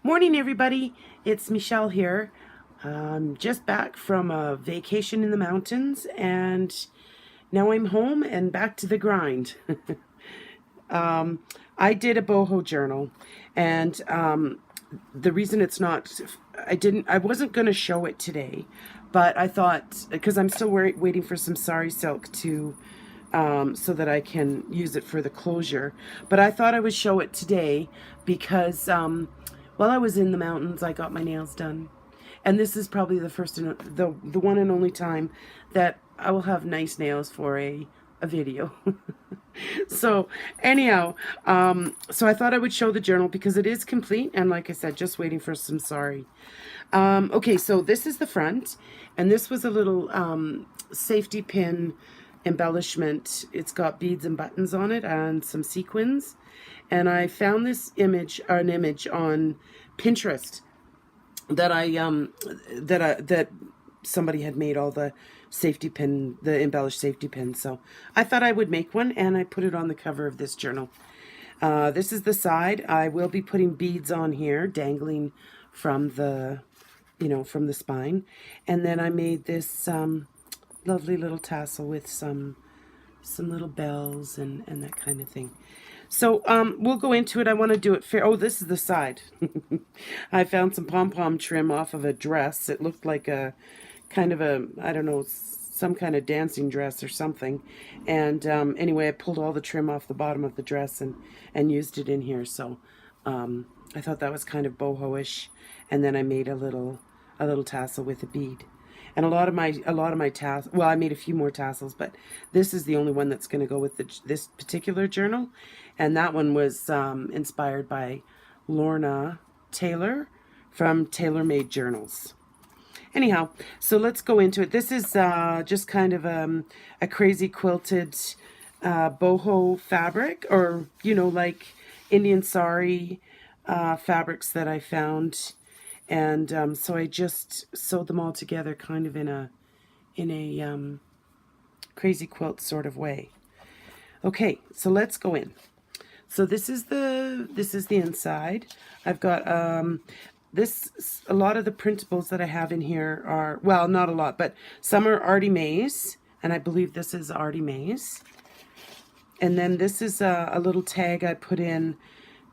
Morning, everybody. It's Michelle here. Just back from a vacation in the mountains, and now I'm home and back to the grind. um, I did a boho journal, and the reason it's not, I wasn't going to show it today, but I thought, because I'm still waiting for some sari silk to so that I can use it for the closure. But I thought I would show it today because while I was in the mountains, I got my nails done. And this is probably the first and the one and only time that I will have nice nails for a video. So anyhow, so I thought I would show the journal because it is complete, and like I said, just waiting for some sari. Okay, so this is the front, and this was a little safety pin embellishment. It's got beads and buttons on it and some sequins, and I found this image, an image on Pinterest that that somebody had made all the safety pin, the embellished safety pins. So I thought I would make one, and I put it on the cover of this journal. This is the side. I will be putting beads on here, dangling from the, from the spine. And then I made this lovely little tassel with some little bells and that kind of thing. So we'll go into it. I want to do it fair. Oh, this is the side. I found some pom-pom trim off of a dress. It looked like a kind of a, I don't know, some kind of dancing dress or something. And anyway, I pulled all the trim off the bottom of the dress and used it in here. So I thought that was kind of boho-ish. And then I made a little tassel with a bead. And a lot of my tassels, well, I made a few more tassels, but this is the only one that's going to go with this particular journal. And that one was inspired by Lorna Taylor from Tailor Made Journals. Anyhow, so let's go into it. This is just kind of a crazy quilted boho fabric, or, like Indian sari fabrics that I found. And so I just sewed them all together kind of in a crazy quilt sort of way. Okay, so let's go in. So this is the inside. I've got a lot of the printables that I have in here are, well, not a lot, but some are Artie Mays, and I believe this is Artie Mays. And then this is a little tag I put in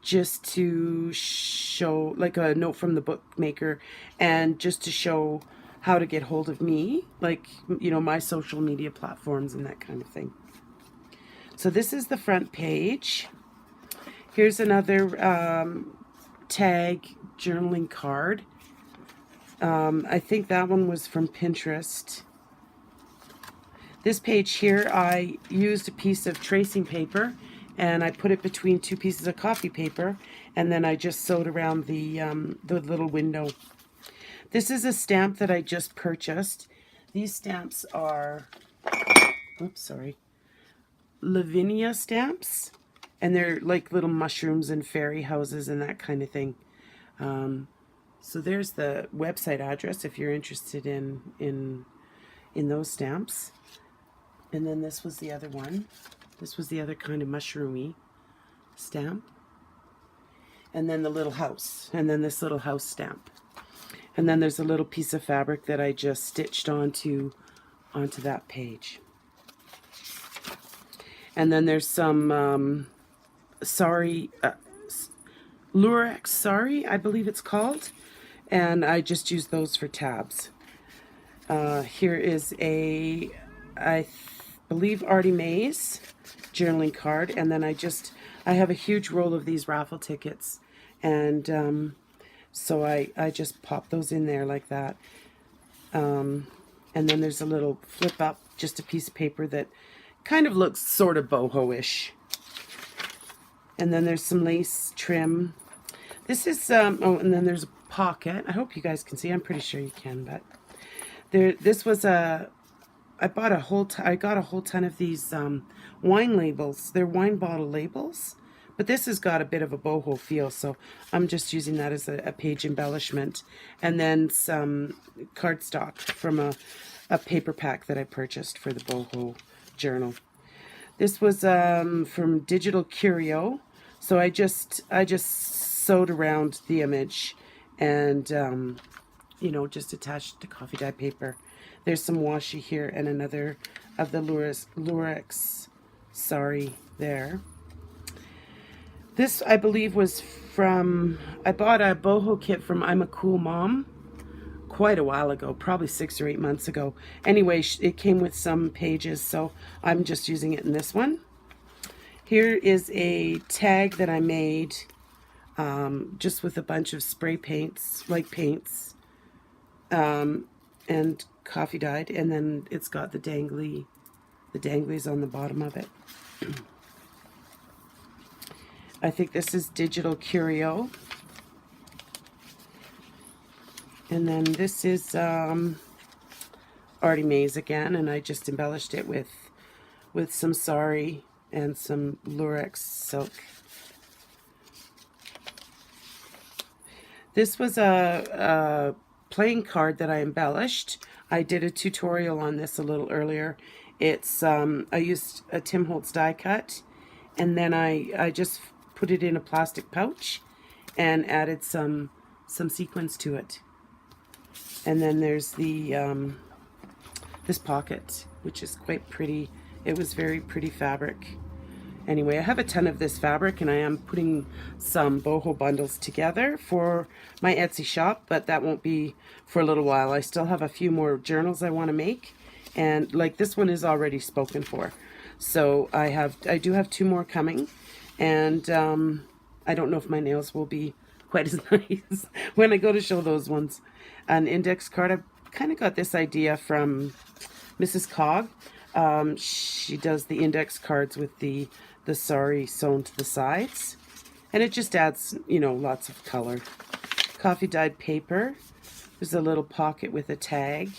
just to show, like a note from the bookmaker, and just to show how to get hold of me, like, my social media platforms and that kind of thing. So this is the front page. Here's another tag journaling card. I think that one was from Pinterest. This page here, I used a piece of tracing paper, and I put it between two pieces of coffee paper, and then I just sewed around the little window. This is a stamp that I just purchased. These stamps are, oops, sorry, Lavinia stamps, and they're like little mushrooms and fairy houses and that kind of thing. So there's the website address if you're interested in those stamps. And then this was the other one. This was the other kind of mushroomy stamp. And then the little house. And then this little house stamp. And then there's a little piece of fabric that I just stitched onto that page. And then there's some sari, Lurex sari, I believe it's called. And I just used those for tabs. Here is I believe Artie Mays journaling card, and then I have a huge roll of these raffle tickets, and so I just pop those in there like that. And then there's a little flip up, just a piece of paper that kind of looks sort of boho-ish. And then there's some lace trim. This is oh, and then there's a pocket. I hope you guys can see. I'm pretty sure you can, but this was I got a whole ton of these wine labels. They're wine bottle labels, but this has got a bit of a boho feel, so I'm just using that as a page embellishment. And then some cardstock from a paper pack that I purchased for the boho journal. This was from Digital Curio, so I just sewed around the image and you know, just attached to coffee dye paper. There's some washi here and another of the Lurex sari there. This, I believe, was from, I bought a boho kit from I'm a Cool Mom quite a while ago, probably 6 or 8 months ago. Anyway, it came with some pages, so I'm just using it in this one. Here is a tag that I made just with a bunch of spray paints, like paints, and coffee dyed, and then it's got the danglies on the bottom of it. I think this is Digital Curio. And then this is Artie Mays again, and I just embellished it with some sari and some Lurex silk. This was a playing card that I embellished. I did a tutorial on this a little earlier. It's I used a Tim Holtz die cut, and then I just put it in a plastic pouch and added some sequins to it. And then there's the this pocket, which is quite pretty. It was very pretty fabric. Anyway, I have a ton of this fabric, and I am putting some boho bundles together for my Etsy shop, but that won't be for a little while. I still have a few more journals I want to make, and like this one is already spoken for. So I do have 2 more coming, and I don't know if my nails will be quite as nice when I go to show those ones. An index card, I kind of got this idea from Mrs. Cog. She does the index cards with the sari sewn to the sides, and it just adds, you know, lots of color. Coffee dyed paper. There's a little pocket with a tag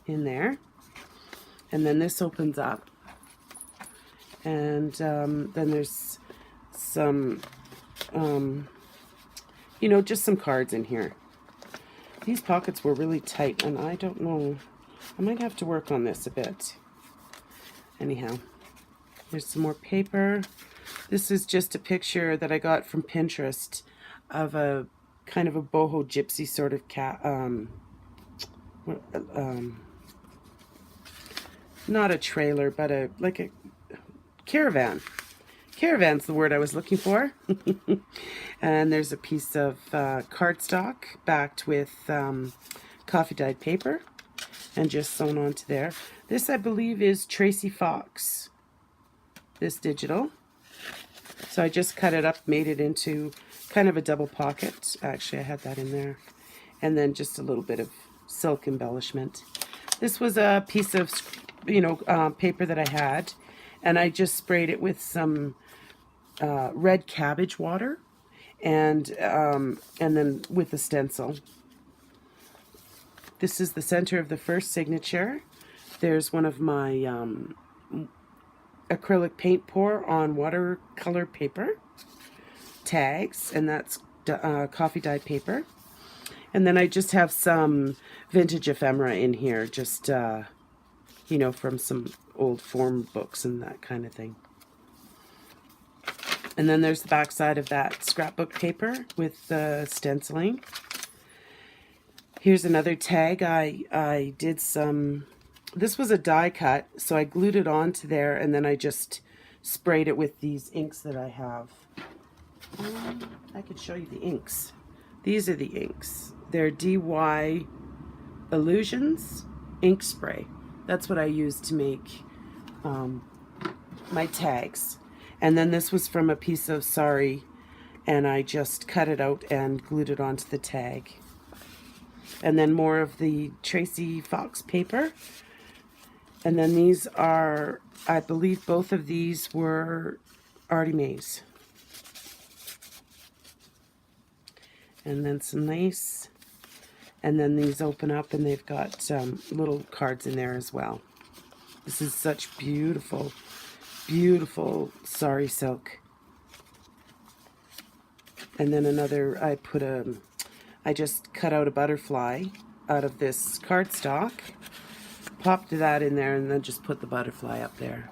in there, and then this opens up, and then there's some you know, just some cards in here. These pockets were really tight, and I don't know, I might have to work on this a bit. Anyhow, here's some more paper. This is just a picture that I got from Pinterest of a kind of a boho gypsy sort of not a trailer, but like a caravan. Caravan's the word I was looking for. And there's a piece of cardstock backed with coffee dyed paper and just sewn onto there. This, I believe, is Tracy Fox, this digital. So I just cut it up, made it into kind of a double pocket. Actually, I had that in there. And then just a little bit of silk embellishment. This was a piece of, you know, paper that I had, and I just sprayed it with some red cabbage water, and then with the stencil. This is the center of the first signature. There's one of my acrylic paint pour on watercolor paper tags, and that's coffee dyed paper. And then I just have some vintage ephemera in here, just you know, from some old form books and that kind of thing. And then there's the back side of that scrapbook paper with the stenciling. Here's another tag. I did some, this was a die cut, so I glued it onto there, and then I just sprayed it with these inks that I have. I could show you the inks. These are the inks. They're DY Illusions ink spray. That's what I use to make my tags. And then this was from a piece of sari, and I just cut it out and glued it onto the tag. And then more of the Tracy Fox paper. And then these are, I believe both of these were Artie Mays. And then some lace. And then these open up, and they've got little cards in there as well. This is such beautiful, beautiful sari silk. And then another, I just cut out a butterfly out of this cardstock, popped that in there, and then just put the butterfly up there.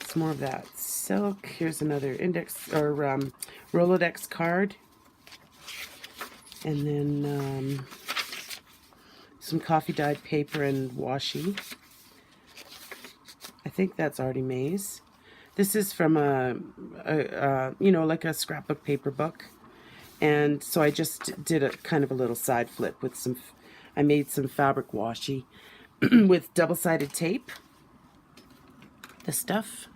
Some more of that silk. Here's another index or Rolodex card. And then some coffee dyed paper and washi. I think that's Artie Mays. This is from you know, like a scrapbook paper book. And so I just did a kind of a little side flip with some, I made some fabric washi with double-sided tape. The stuff,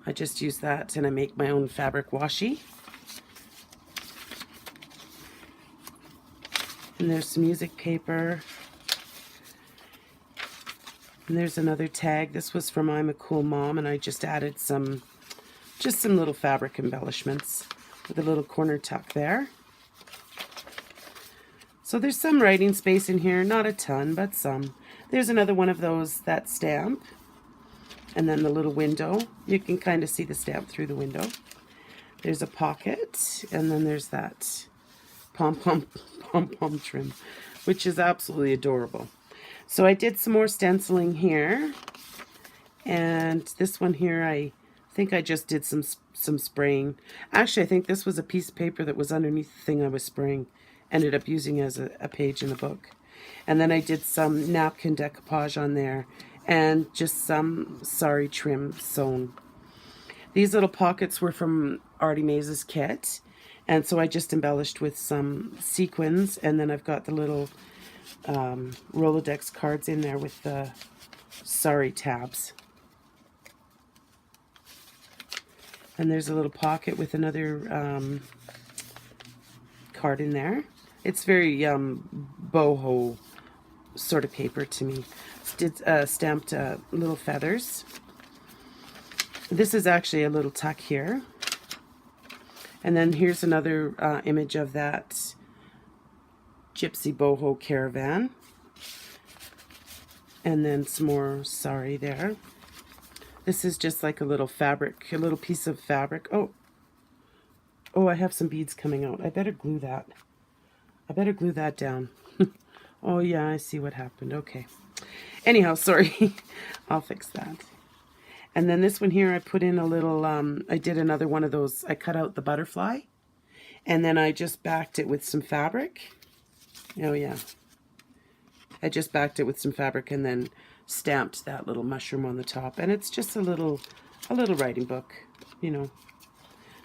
I just use that and I make my own fabric washi. And there's some music paper. And there's another tag. This was from I'm a Cool Mom, and I just added some little fabric embellishments with a little corner tuck there. So there's some writing space in here, not a ton, but some. There's another one of those, that stamp. And then the little window. You can kind of see the stamp through the window. There's a pocket, and then there's that pom-pom trim, which is absolutely adorable. So I did some more stenciling here, and this one here, I think I just did some spraying. Actually, I think this was a piece of paper that was underneath the thing I was spraying. Ended up using as a page in the book. And then I did some napkin decoupage on there, and just some sari trim sewn. These little pockets were from Artie Mays' kit, and so I just embellished with some sequins, and then I've got the little Rolodex cards in there with the sari tabs. And there's a little pocket with another card in there. It's very boho sort of paper to me. It's stamped little feathers. This is actually a little tuck here. And then here's another image of that gypsy boho caravan. And then some more sari there. This is just like a little fabric, a little piece of fabric. Oh, I have some beads coming out. I better glue that. I better glue that down. Oh yeah, I see what happened. Okay. Anyhow, sorry. I'll fix that. And then this one here, I put in a little, I did another one of those. I cut out the butterfly, and then I just backed it with some fabric. Oh yeah. I just backed it with some fabric and then stamped that little mushroom on the top. And it's just a little writing book, you know.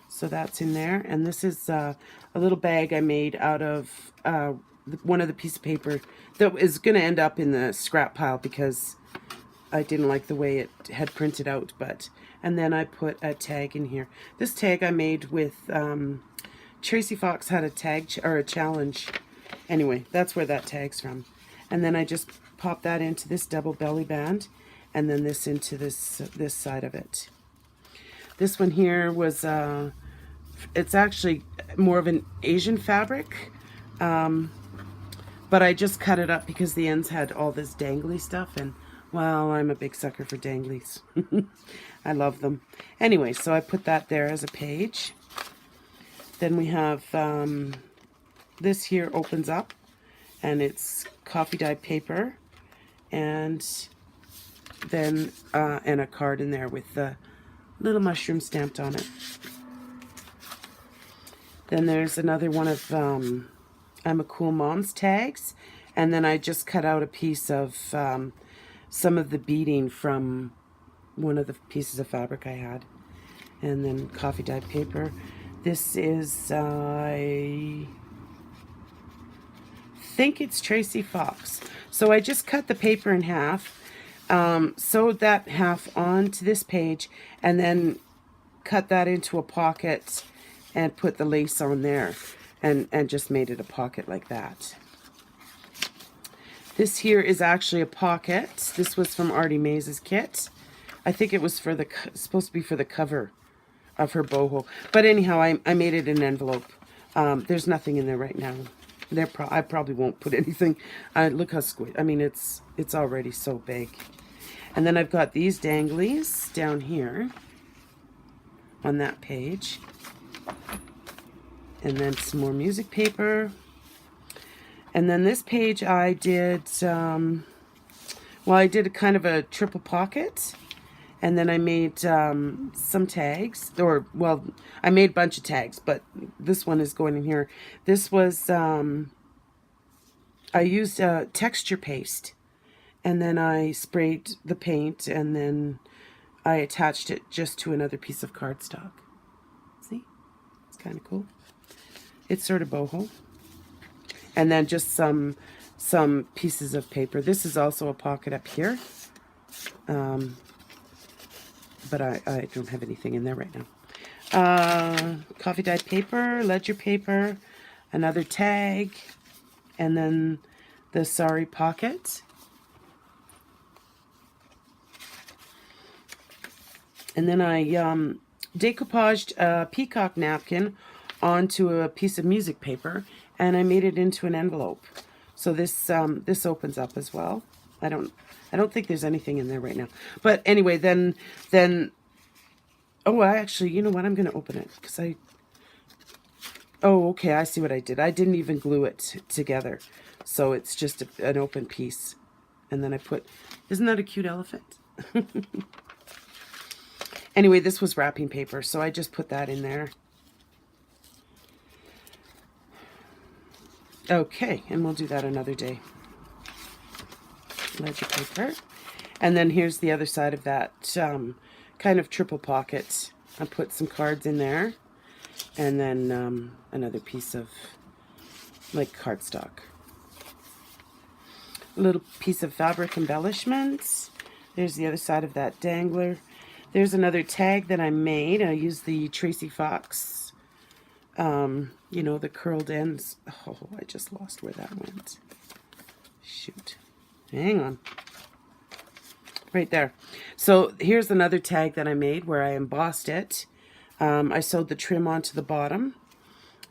So that's in there. And this is a little bag I made out of one of the piece of paper that is going to end up in the scrap pile because I didn't like the way it had printed out. And then I put a tag in here. This tag I made with Tracy Fox had a tag or a challenge. Anyway, that's where that tag's from. And then I just pop that into this double belly band, and then this into this side of it. This one here was it's actually more of an Asian fabric, but I just cut it up because the ends had all this dangly stuff, and well, I'm a big sucker for danglies. I love them. Anyway, so I put that there as a page. Then we have this here opens up, and it's coffee dyed paper, and then and a card in there with the little mushroom stamped on it. Then there's another one of I'm a Cool Mom's tags, and then I just cut out a piece of some of the beading from one of the pieces of fabric I had, and then coffee dyed paper. This is I think it's Tracy Fox. So I just cut the paper in half, sewed that half onto this page, and then cut that into a pocket and put the lace on there, and just made it a pocket like that. This here is actually a pocket. This was from Artie Mays' kit. I think it was for the supposed to be for the cover of her boho. But anyhow, I made it an envelope. There's nothing in there right now. I probably won't put anything. Look how squid. I mean, it's already so big. And then I've got these danglies down here on that page. And then some more music paper. And then this page I did, well, I did a kind of a triple pocket. And then I made some tags, or, well, I made a bunch of tags, but this one is going in here. This was, I used texture paste, and then I sprayed the paint, and then I attached it just to another piece of cardstock. See? It's kind of cool. It's sort of boho. And then just some pieces of paper. This is also a pocket up here. But I don't have anything in there right now. Coffee dyed paper, ledger paper, another tag, and then the sorry pocket. And then I decoupaged a peacock napkin onto a piece of music paper, and I made it into an envelope. So this this opens up as well. I don't think there's anything in there right now. But anyway, then oh, actually, you know what? I'm going to open it because oh, okay, I see what I did. I didn't even glue it together. So it's just an open piece. And then I put, isn't that a cute elephant? Anyway, this was wrapping paper, so I just put that in there. Okay, and we'll do that another day. Ledger paper. And then here's the other side of that kind of triple pocket. I put some cards in there, and then another piece of like cardstock. A little piece of fabric embellishments. There's the other side of that dangler. There's another tag that I made. I used the Tracy Fox, you know, the curled ends. Oh, I just lost where that went. Shoot. Hang on. Right there. So here's another tag that I made where I embossed it. I sewed the trim onto the bottom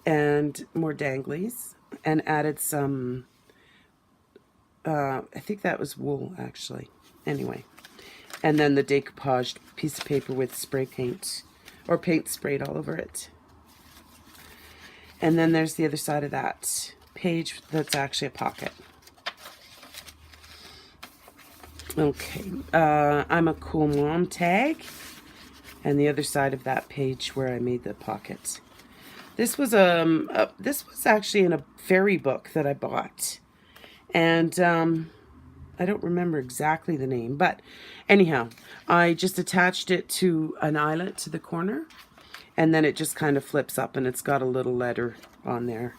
and more danglies and added some, I think that was wool actually. Anyway. And then the decoupaged piece of paper with spray paint, or paint sprayed all over it. And then there's the other side of that page that's actually a pocket. Okay, I'm a cool mom tag, and the other side of that page where I made the pocket. This was actually in a fairy book that I bought, and I don't remember exactly the name, but anyhow, I just attached it to an eyelet to the corner, and then it just kind of flips up, and it's got a little letter on there.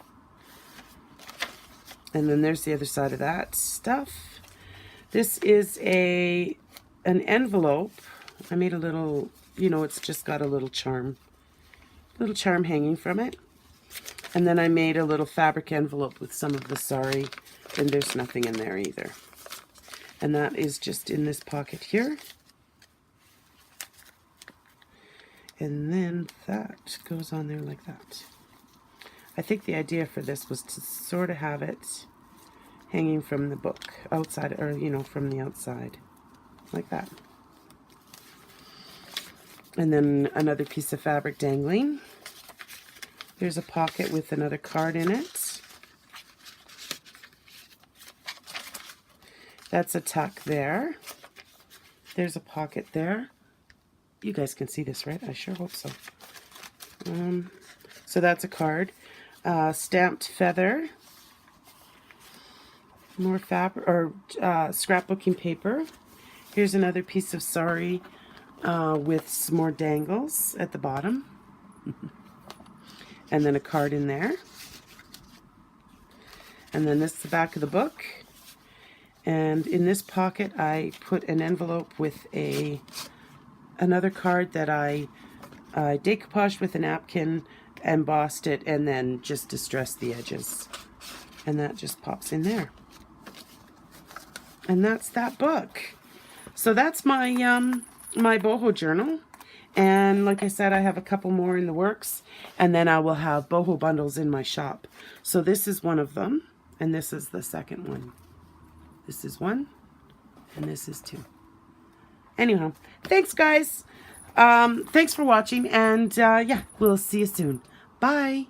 And then there's the other side of that stuff. This is an envelope. I made a little, you know, it's just got a little charm hanging from it. And then I made a little fabric envelope with some of the sari, and there's nothing in there either. And that is just in this pocket here. And then that goes on there like that. I think the idea for this was to sort of have it hanging from the book outside, or, you know, from the outside, like that. And then another piece of fabric dangling. There's a pocket with another card in it. That's a tuck there. There's a pocket there. You guys can see this, right? I sure hope so. So that's a card. Stamped feather. More fabric, or scrapbooking paper. Here's another piece of sari with some more dangles at the bottom. And then a card in there. And then this is the back of the book. And in this pocket, I put an envelope with another card that I decoupaged with a napkin, embossed it, and then just distressed the edges. And that just pops in there. And that's that book. So that's my my boho journal. And like I said, I have a couple more in the works, and then I will have boho bundles in my shop. So this is one of them, and this is the second one. This is one, and this is two. Anyhow, thanks guys. Thanks for watching, and yeah, we'll see you soon. Bye.